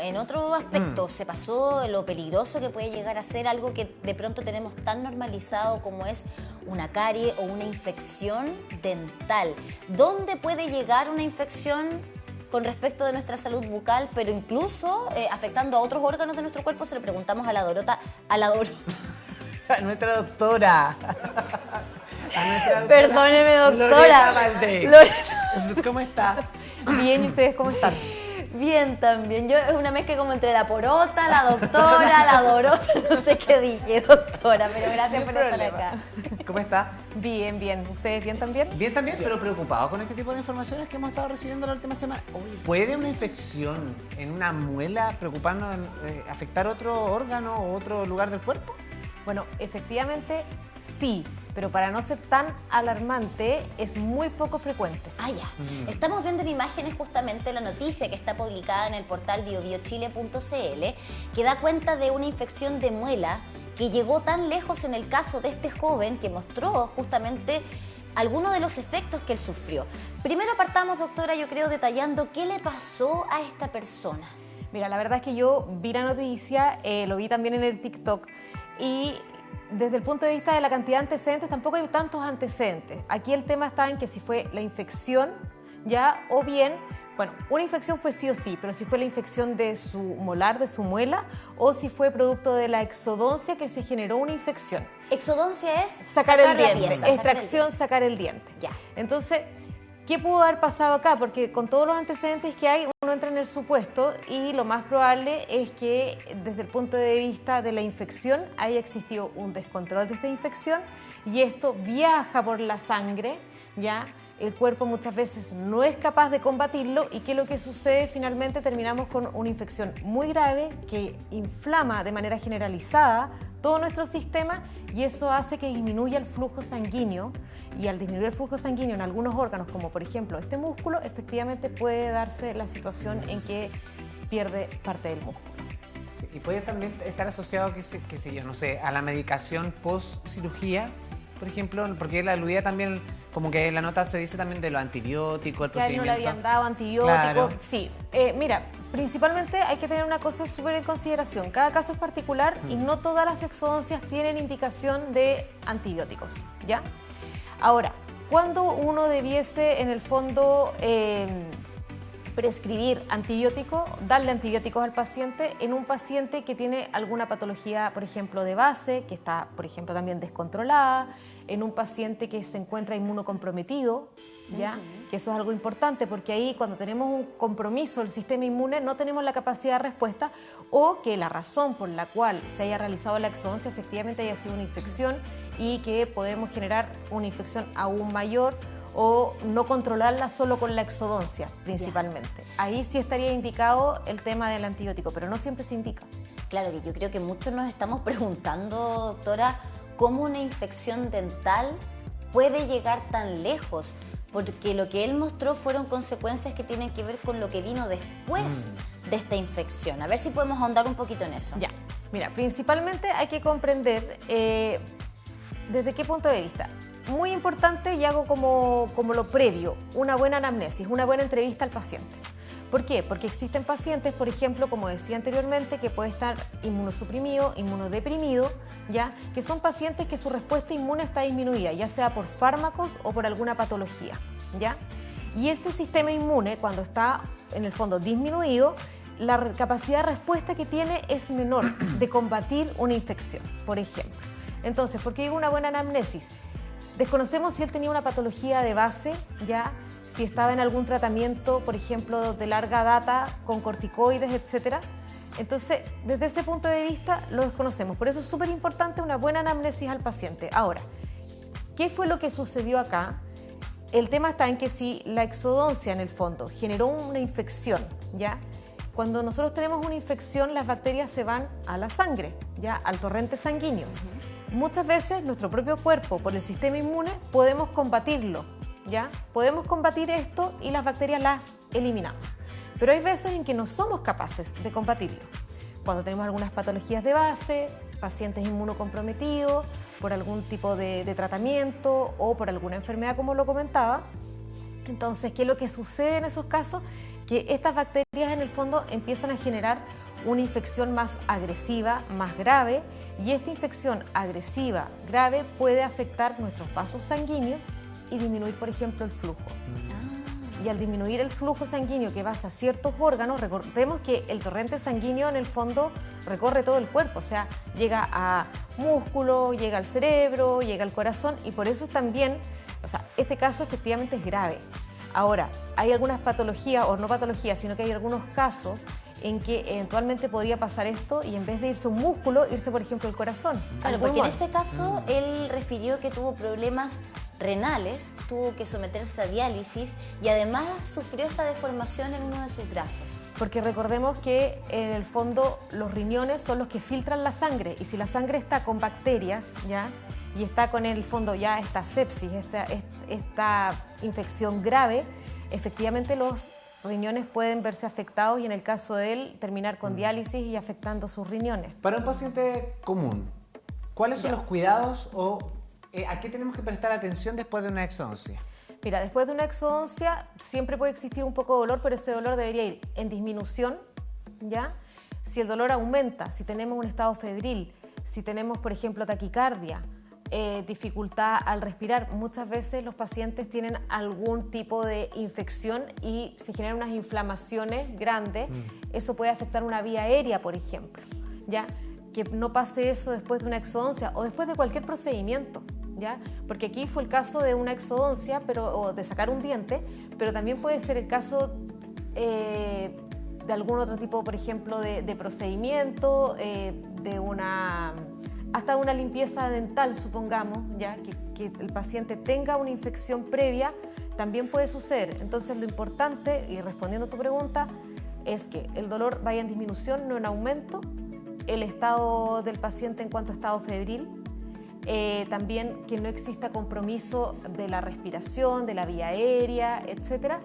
en otro aspecto, se pasó lo peligroso que puede llegar a ser algo que de pronto tenemos tan normalizado como es una carie o una infección dental. ¿Dónde puede llegar una infección con respecto de nuestra salud bucal, pero incluso afectando a otros órganos de nuestro cuerpo? Se lo preguntamos a la Dorota, a nuestra doctora. Perdóneme, doctora. Lorena Valdés. ¿Cómo está? Bien, ¿y ustedes cómo están? Bien, también. Yo es una mezcla como entre la porota, la doctora, la Dorota, no sé qué dije, doctora, pero gracias por estar acá. ¿Cómo está? Bien, bien. ¿Ustedes bien también? Bien también, pero preocupado con este tipo de informaciones que hemos estado recibiendo la última semana. ¿Puede una infección en una muela preocuparnos, afectar otro órgano o otro lugar del cuerpo? Bueno, efectivamente sí, pero para no ser tan alarmante es muy poco frecuente. Ah, ya. Estamos viendo en imágenes justamente la noticia que está publicada en el portal biobiochile.cl que da cuenta de una infección de muela que llegó tan lejos en el caso de este joven que mostró justamente algunos de los efectos que él sufrió. Primero partamos, doctora, yo creo, detallando qué le pasó a esta persona. Mira, la verdad es que yo vi la noticia, lo vi también en el TikTok y desde el punto de vista de la cantidad de antecedentes tampoco hay tantos antecedentes. Aquí el tema está en que si fue la infección ya o bien, bueno, una infección fue sí o sí, pero si fue la infección de su molar, de su muela, o si fue producto de la exodoncia que se generó una infección. Exodoncia es sacar el la diente, pieza, extracción, sacar el diente. Ya. Entonces, ¿qué pudo haber pasado acá? Porque con todos los antecedentes que hay, uno entra en el supuesto y lo más probable es que desde el punto de vista de la infección haya existido un descontrol de esta infección y esto viaja por la sangre, ¿ya? El cuerpo muchas veces no es capaz de combatirlo y ¿qué es lo que sucede? Finalmente terminamos con una infección muy grave que inflama de manera generalizada todo nuestro sistema y eso hace que disminuya el flujo sanguíneo y al disminuir el flujo sanguíneo en algunos órganos, como por ejemplo este músculo, efectivamente puede darse la situación en que pierde parte del músculo. Sí, y puede también estar asociado, qué sé yo, no sé, a la medicación post-cirugía, por ejemplo, porque él aludía también, como que en la nota se dice también de los antibióticos, el que a él no le procedimiento. habían dado antibióticos, Claro. sí. Mira, principalmente hay que tener una cosa súper en consideración. Cada caso es particular y no todas las exodoncias tienen indicación de antibióticos, ¿ya? Ahora, ¿cuándo uno debiese, en el fondo, prescribir antibióticos, darle antibióticos al paciente en un paciente que tiene alguna patología, por ejemplo, de base, que está, por ejemplo, también descontrolada, en un paciente que se encuentra inmunocomprometido, ¿ya? Que eso es algo importante porque ahí cuando tenemos un compromiso del sistema inmune no tenemos la capacidad de respuesta o que la razón por la cual se haya realizado la exodoncia efectivamente haya sido una infección y que podemos generar una infección aún mayor o no controlarla solo con la exodoncia, principalmente. Ahí sí estaría indicado el tema del antibiótico, pero no siempre se indica. Claro, que yo creo que muchos nos estamos preguntando, doctora, cómo una infección dental puede llegar tan lejos, porque lo que él mostró fueron consecuencias que tienen que ver con lo que vino después de esta infección. A ver si podemos ahondar un poquito en eso. Ya, mira, principalmente hay que comprender desde qué punto de vista. Muy importante, y hago como lo previo, una buena anamnesis, una buena entrevista al paciente. ¿Por qué? Porque existen pacientes, por ejemplo, como decía anteriormente, que puede estar inmunosuprimido, inmunodeprimido, ¿ya? Que son pacientes que su respuesta inmune está disminuida, ya sea por fármacos o por alguna patología, ¿ya? Y ese sistema inmune, cuando está en el fondo disminuido, la capacidad de respuesta que tiene es menor de combatir una infección, por ejemplo. Entonces, ¿por qué digo una buena anamnesis? Desconocemos si él tenía una patología de base, ya, si estaba en algún tratamiento, por ejemplo, de larga data, con corticoides, etcétera. Entonces, desde ese punto de vista, lo desconocemos. Por eso es súper importante una buena anamnesis al paciente. Ahora, ¿qué fue lo que sucedió acá? El tema está en que si la exodoncia, en el fondo, generó una infección, ¿ya? Cuando nosotros tenemos una infección, las bacterias se van a la sangre, ¿ya? Al torrente sanguíneo. Muchas veces nuestro propio cuerpo, por el sistema inmune, podemos combatirlo, ¿ya? Podemos combatir esto y las bacterias las eliminamos. Pero hay veces en que no somos capaces de combatirlo. Cuando tenemos algunas patologías de base, pacientes inmunocomprometidos, por algún tipo de tratamiento o por alguna enfermedad, como lo comentaba. Entonces, ¿qué es lo que sucede en esos casos? que estas bacterias en el fondo empiezan a generar una infección más agresiva, más grave, y esta infección agresiva, grave, puede afectar nuestros vasos sanguíneos y disminuir, por ejemplo, el flujo. Y al disminuir el flujo sanguíneo que va hacia ciertos órganos, recordemos que el torrente sanguíneo en el fondo recorre todo el cuerpo, o sea, llega a músculo, llega al cerebro, llega al corazón, y por eso también, o sea, este caso efectivamente es grave. Ahora, hay algunas patologías, o no patologías, sino que hay algunos casos en que eventualmente podría pasar esto y en vez de irse un músculo, irse por ejemplo el corazón. Claro, porque en este caso él refirió que tuvo problemas renales, tuvo que someterse a diálisis y además sufrió esa deformación en uno de sus brazos. Porque recordemos que en el fondo los riñones son los que filtran la sangre, y si la sangre está con bacterias, ¿ya? Y está con en el fondo ya esta sepsis, esta infección grave, efectivamente los riñones pueden verse afectados y en el caso de él terminar con diálisis y afectando sus riñones. Para un paciente común, ¿cuáles son los cuidados o a qué tenemos que prestar atención después de una exodoncia? Mira, después de una exodoncia siempre puede existir un poco de dolor, pero ese dolor debería ir en disminución, ¿ya? Si el dolor aumenta, si tenemos un estado febril, si tenemos, por ejemplo, taquicardia, dificultad al respirar, muchas veces los pacientes tienen algún tipo de infección y se generan unas inflamaciones grandes. Eso puede afectar una vía aérea, por ejemplo, ¿ya? Que no pase eso después de una exodoncia o después de cualquier procedimiento, ¿ya? Porque aquí fue el caso de una exodoncia, o de sacar un diente, pero también puede ser el caso de algún otro tipo, por ejemplo, de procedimiento, hasta una limpieza dental, supongamos, ya que el paciente tenga una infección previa, también puede suceder. Entonces lo importante, y respondiendo a tu pregunta, es que el dolor vaya en disminución, no en aumento, el estado del paciente en cuanto a estado febril, también que no exista compromiso de la respiración, de la vía aérea, etcétera,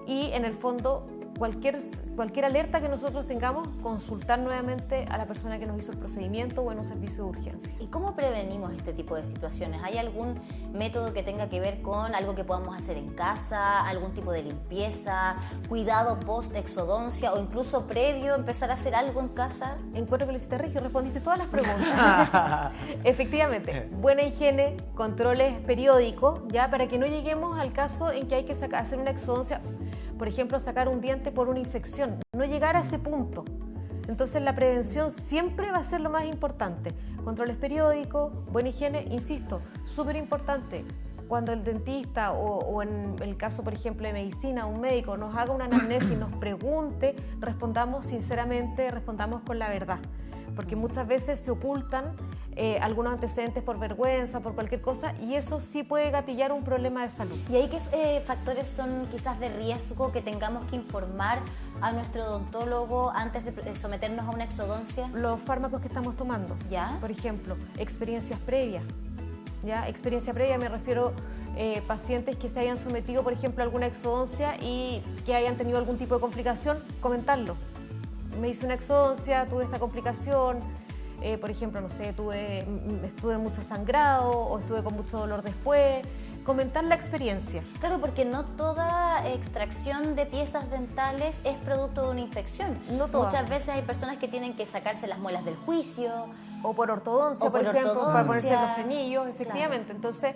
y en el fondo cualquier alerta que nosotros tengamos, consultar nuevamente a la persona que nos hizo el procedimiento o en un servicio de urgencia. ¿Y cómo prevenimos este tipo de situaciones? ¿Hay algún método que tenga que ver con algo que podamos hacer en casa, algún tipo de limpieza, cuidado post-exodoncia o incluso previo, empezar a hacer algo en casa? Encuentro que lo hiciste regio, respondiste todas las preguntas. Efectivamente, buena higiene, controles periódicos, ya, para que no lleguemos al caso en que hay que hacer una exodoncia, por ejemplo, sacar un diente por una infección, no llegar a ese punto. Entonces la prevención siempre va a ser lo más importante. Controles periódicos, buena higiene, insisto, súper importante. Cuando el dentista o en el caso, por ejemplo, de medicina, un médico nos haga una anamnesis, nos pregunte, respondamos sinceramente, respondamos con la verdad. Porque muchas veces se ocultan algunos antecedentes por vergüenza, por cualquier cosa, y eso sí puede gatillar un problema de salud. ¿Y ahí qué factores son quizás de riesgo que tengamos que informar a nuestro odontólogo antes de someternos a una exodoncia? Los fármacos que estamos tomando, ¿ya? Por ejemplo, experiencias previas. ¿Ya? Experiencia previa me refiero pacientes que se hayan sometido, por ejemplo, a alguna exodoncia y que hayan tenido algún tipo de complicación, comentarlo. Me hice una exodoncia, tuve esta complicación, por ejemplo, no sé, estuve mucho sangrado o estuve con mucho dolor después. Comentar la experiencia. Claro, porque no toda extracción de piezas dentales es producto de una infección. No toda. Muchas veces hay personas que tienen que sacarse las muelas del juicio. O por ortodoncia, o por ejemplo, ortodoncia, para ponerse los frenillos, efectivamente. Claro. Entonces,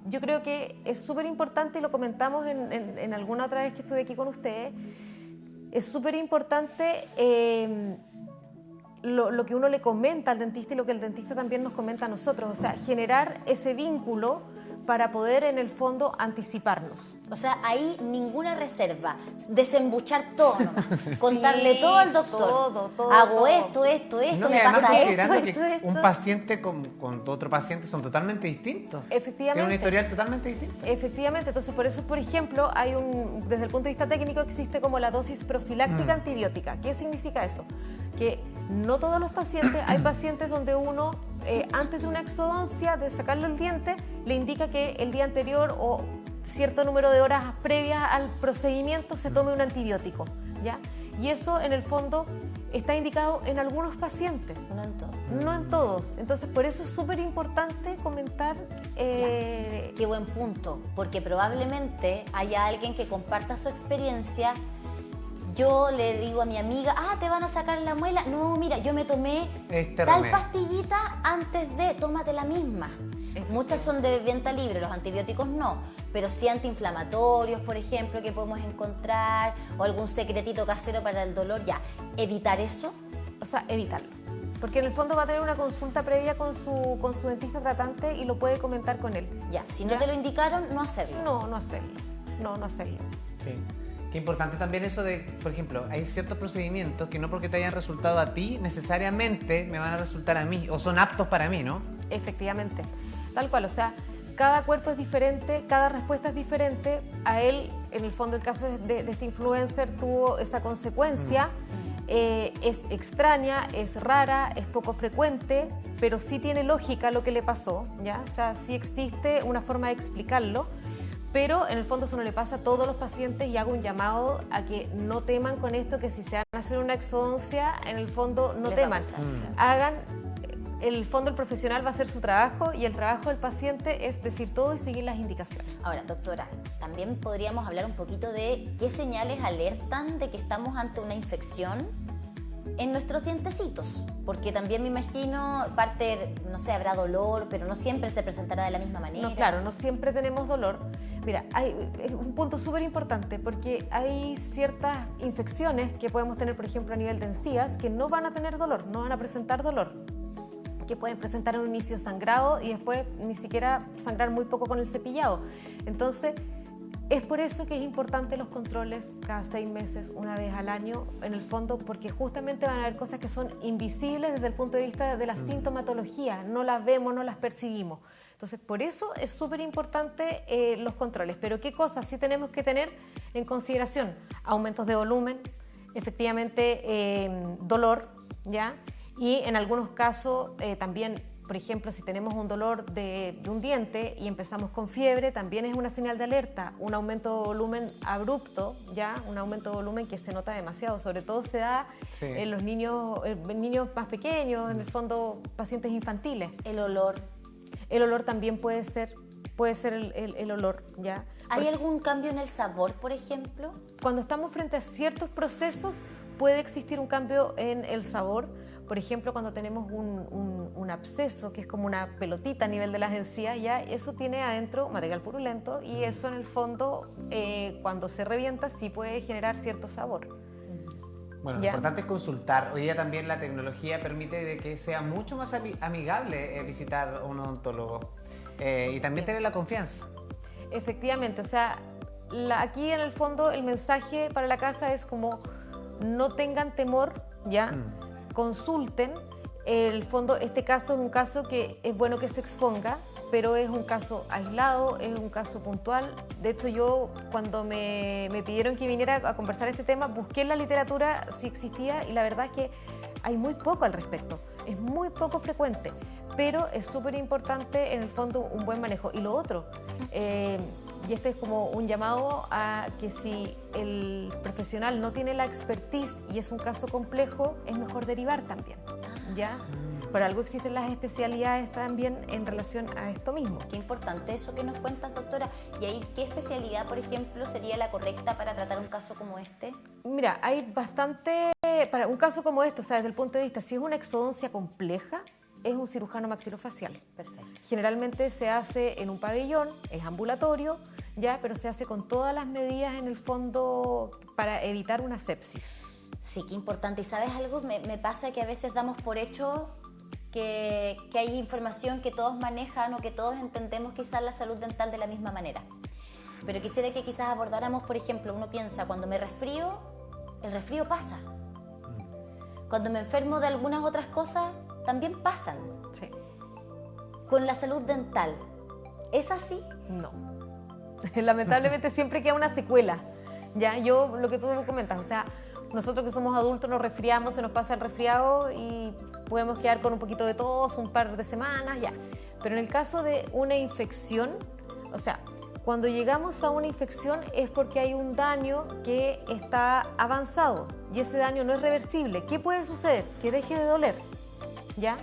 yo creo que es súper importante, y lo comentamos en alguna otra vez que estuve aquí con ustedes, es súper importante lo que uno le comenta al dentista y lo que el dentista también nos comenta a nosotros, o sea, generar ese vínculo para poder en el fondo anticiparnos. O sea, ahí ninguna reserva, desembuchar todo nomás, contarle todo al doctor. Todo. Hago esto, No, me además pasa considerando esto. que un paciente con otro paciente son totalmente distintos. Efectivamente. Tiene un historial totalmente distinto. Efectivamente, entonces por eso, por ejemplo, desde el punto de vista técnico existe como la dosis profiláctica antibiótica. ¿Qué significa eso? Que no todos los pacientes, hay pacientes donde uno, antes de una exodoncia, de sacarle el diente, le indica que el día anterior o cierto número de horas previas al procedimiento se tome un antibiótico, ¿ya? Y eso, en el fondo, está indicado en algunos pacientes. No en todos. No en todos. Entonces, por eso es súper importante comentar. Qué buen punto, porque probablemente haya alguien que comparta su experiencia yo le digo a mi amiga, te van a sacar la muela. No, mira, yo me tomé tal remedio. pastillita antes de, tómate la misma. Muchas son de venta libre, los antibióticos no, pero sí antiinflamatorios, por ejemplo, que podemos encontrar, o algún secretito casero para el dolor, ya. ¿Evitar eso? O sea, evitarlo. Porque en el fondo va a tener una consulta previa con su dentista tratante y lo puede comentar con él. Ya, si no te lo indicaron, no hacerlo. No hacerlo. No hacerlo. Sí. Qué importante también eso de, por ejemplo, hay ciertos procedimientos que no porque te hayan resultado a ti, necesariamente me van a resultar a mí, o son aptos para mí, ¿no? Efectivamente. Tal cual, o sea, cada cuerpo es diferente, cada respuesta es diferente. A él, en el fondo, el caso de este influencer tuvo esa consecuencia. Es extraña, es rara, es poco frecuente, pero sí tiene lógica lo que le pasó, ¿ya? O sea, sí existe una forma de explicarlo, pero en el fondo eso no le pasa a todos los pacientes y hago un llamado a que no teman con esto, que si se van a hacer una exodoncia, en el fondo no Les va a teman. pasar, Hagan, en el fondo el profesional va a hacer su trabajo y el trabajo del paciente es decir todo y seguir las indicaciones. Ahora, doctora, también podríamos hablar un poquito de qué señales alertan de que estamos ante una infección en nuestros dientecitos, porque también me imagino, parte, no sé, habrá dolor, pero no siempre se presentará de la misma manera. No, claro, no siempre tenemos dolor. Mira, es un punto súper importante porque hay ciertas infecciones que podemos tener, por ejemplo, a nivel de encías, que no van a tener dolor, no van a presentar dolor, que pueden presentar un inicio sangrado y después ni siquiera sangrar muy poco con el cepillado. Entonces, es por eso que es importante los controles cada 6 meses, una vez al año, en el fondo, porque justamente van a haber cosas que son invisibles desde el punto de vista de la sintomatología, no las vemos, no las percibimos. Entonces, por eso es súper importante los controles. Pero ¿qué cosas sí tenemos que tener en consideración? Aumentos de volumen, efectivamente dolor, ¿ya? Y en algunos casos también, por ejemplo, si tenemos un dolor de un diente y empezamos con fiebre, también es una señal de alerta. Un aumento de volumen abrupto, ¿ya? Un aumento de volumen que se nota demasiado. Sobre todo se da en los niños más pequeños, en el fondo pacientes infantiles. El olor. El olor también puede ser el olor, ¿ya? ¿Hay algún cambio en el sabor, por ejemplo? Cuando estamos frente a ciertos procesos puede existir un cambio en el sabor. Por ejemplo, cuando tenemos un absceso, que es como una pelotita a nivel de las encías, ya eso tiene adentro material purulento y eso en el fondo, cuando se revienta, sí puede generar cierto sabor. Bueno, lo ¿Ya? importante es consultar. Hoy día también la tecnología permite de que sea mucho más amigable visitar a un odontólogo y también tener la confianza. Efectivamente, o sea, aquí en el fondo el mensaje para la casa es como no tengan temor, ¿ya? Consulten. El fondo, este caso es un caso que es bueno que se exponga, pero es un caso aislado, es un caso puntual. De hecho, yo cuando me pidieron que viniera a conversar este tema, busqué en la literatura si existía y la verdad es que hay muy poco al respecto. Es muy poco frecuente, pero es súper importante en el fondo un buen manejo. Y lo otro, y este es como un llamado a que si el profesional no tiene la expertise y es un caso complejo, es mejor derivar también, ¿ya? Por algo existen las especialidades también en relación a esto mismo. Qué importante eso que nos cuentas, doctora. ¿Y ahí qué especialidad, por ejemplo, sería la correcta para tratar un caso como este? Mira, hay bastante, para un caso como este, o sea, desde el punto de vista, si es una exodoncia compleja, es un cirujano maxilofacial. Perfecto. Generalmente se hace en un pabellón, es ambulatorio, ya, pero se hace con todas las medidas en el fondo para evitar una sepsis. Sí, qué importante. ¿Y sabes algo? Me pasa que a veces damos por hecho que hay información que todos manejan o que todos entendemos quizás la salud dental de la misma manera. Pero quisiera que quizás abordáramos, por ejemplo, uno piensa, cuando me resfrío, el resfrío pasa. Cuando me enfermo de algunas otras cosas, también pasan. Sí. Con la salud dental, ¿es así? No. Lamentablemente siempre queda una secuela. Ya, yo, lo que tú me comentas, o sea, nosotros que somos adultos nos resfriamos, se nos pasa el resfriado y podemos quedar con un poquito de tos, un par de semanas, ya. Pero en el caso de una infección, o sea, cuando llegamos a una infección es porque hay un daño que está avanzado y ese daño no es reversible. ¿Qué puede suceder? Que deje de doler, ¿ya?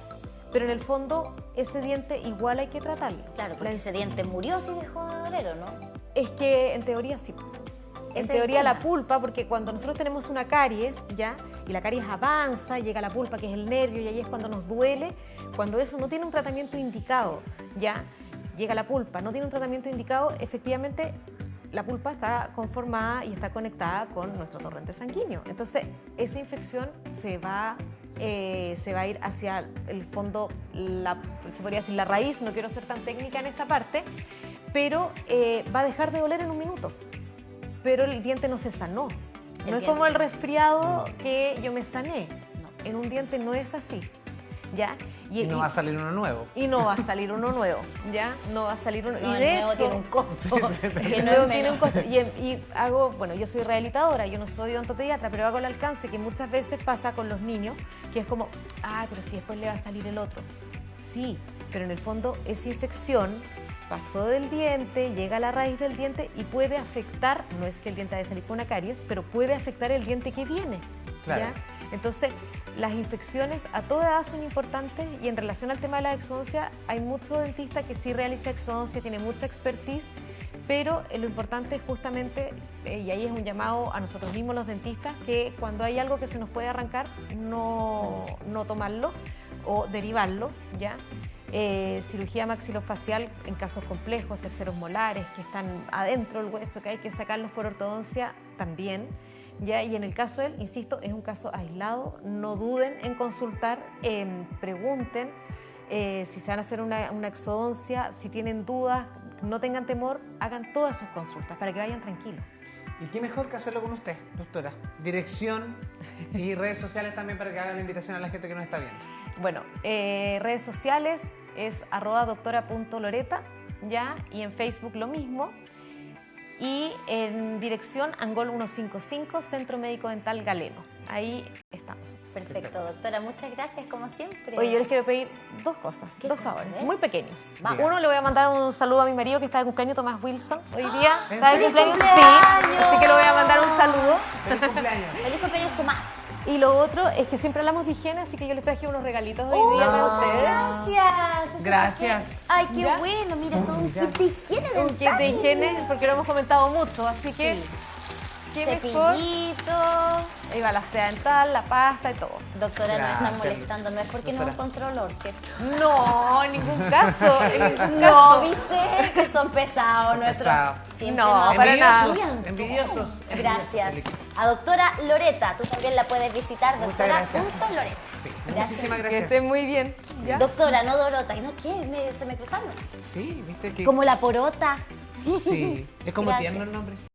Pero en el fondo ese diente igual hay que tratarlo. Claro, porque ese diente murió si dejó de doler, ¿o no? Es que en teoría sí. en Ese es el teoría la tema. pulpa, porque cuando nosotros tenemos una caries, ¿ya? Y la caries avanza, llega a la pulpa, que es el nervio, y ahí es cuando nos duele. Cuando eso no tiene un tratamiento indicado, ¿ya? Llega la pulpa, no tiene un tratamiento indicado, efectivamente la pulpa está conformada y está conectada con nuestro torrente sanguíneo. Entonces, esa infección se va a ir hacia el fondo, se podría decir la raíz, no quiero ser tan técnica en esta parte, pero va a dejar de doler en un minuto. Pero el diente no se sanó. No es como el resfriado que yo me sané. No, en un diente no es así, ¿ya? Y no va a salir uno nuevo. Y no va a salir uno nuevo, ¿ya? No va a salir uno. No, y de el nuevo hecho, tiene un costo. que el no nuevo es tiene un menos. costo. Y hago, bueno, yo soy rehabilitadora, yo no soy odontopediatra, pero hago el alcance que muchas veces pasa con los niños, que es como, pero si después le va a salir el otro. Sí, pero en el fondo esa infección pasó del diente, llega a la raíz del diente y puede afectar, no es que el diente vaya a salir con una caries, pero puede afectar el diente que viene. Claro. ¿Ya? Entonces, las infecciones a toda edad son importantes y en relación al tema de la exodoncia, hay muchos dentistas que sí realiza exodoncia, tiene mucha expertise, pero lo importante es justamente, y ahí es un llamado a nosotros mismos los dentistas, que cuando hay algo que se nos puede arrancar, no tomarlo o derivarlo, ¿ya? Cirugía maxilofacial en casos complejos, terceros molares que están adentro del hueso, que hay que sacarlos por ortodoncia también. ¿Ya? Y en el caso de él, insisto, es un caso aislado, no duden en consultar, pregunten si se van a hacer una exodoncia, si tienen dudas, no tengan temor, hagan todas sus consultas para que vayan tranquilos. ¿Y qué mejor que hacerlo con usted, doctora? Dirección y redes sociales también para que hagan la invitación a la gente que nos está viendo. Bueno, redes sociales es @doctora.loreta, ¿ya? Y en Facebook lo mismo. Y en dirección Angol 155, Centro Médico Dental Galeno. Ahí estamos. Perfecto, doctora, muchas gracias como siempre. Oye, yo les quiero pedir dos cosas, ¿Qué dos cosa, favores, eh? muy pequeños. Vamos. Uno, le voy a mandar un saludo a mi marido que está de cumpleaños, Tomás Wilson, hoy día. ¿En ¿Está de serio? cumpleaños? ¡Cumpleaños! Sí, así que le voy a mandar un saludo. ¡Feliz cumpleaños! Feliz cumpleaños, Tomás. Y lo otro es que siempre hablamos de higiene, así que yo les traje unos regalitos hoy día para Muchas ustedes. gracias. Eso Gracias. es que- Ay, qué ¿Ya? bueno. Mira, todo un Mira. kit de higiene Un kit de dental. higiene, porque lo hemos comentado mucho, así que Sí. qué mejor. Cepillito. Ahí va la seda dental, la pasta y todo. Doctora, nos están Gracias, molestando. No es porque no doctora. encontró olor, ¿cierto? No, en ningún caso, en ningún No, caso. ¿viste? Que son pesados Son nuestros. pesados. Siempre No, nos para nada. envidiosos. Envidiosos. Gracias. A doctora Loreta, tú también la puedes visitar, Muchas doctora gracias. Loreta. Sí, Gracias. muchísimas Que gracias. esté muy bien. ¿Ya? Doctora, no Dorota. ¿No qué? Se me cruzaron. Sí, viste que... Como la porota. Sí, es como Gracias. tierno el nombre.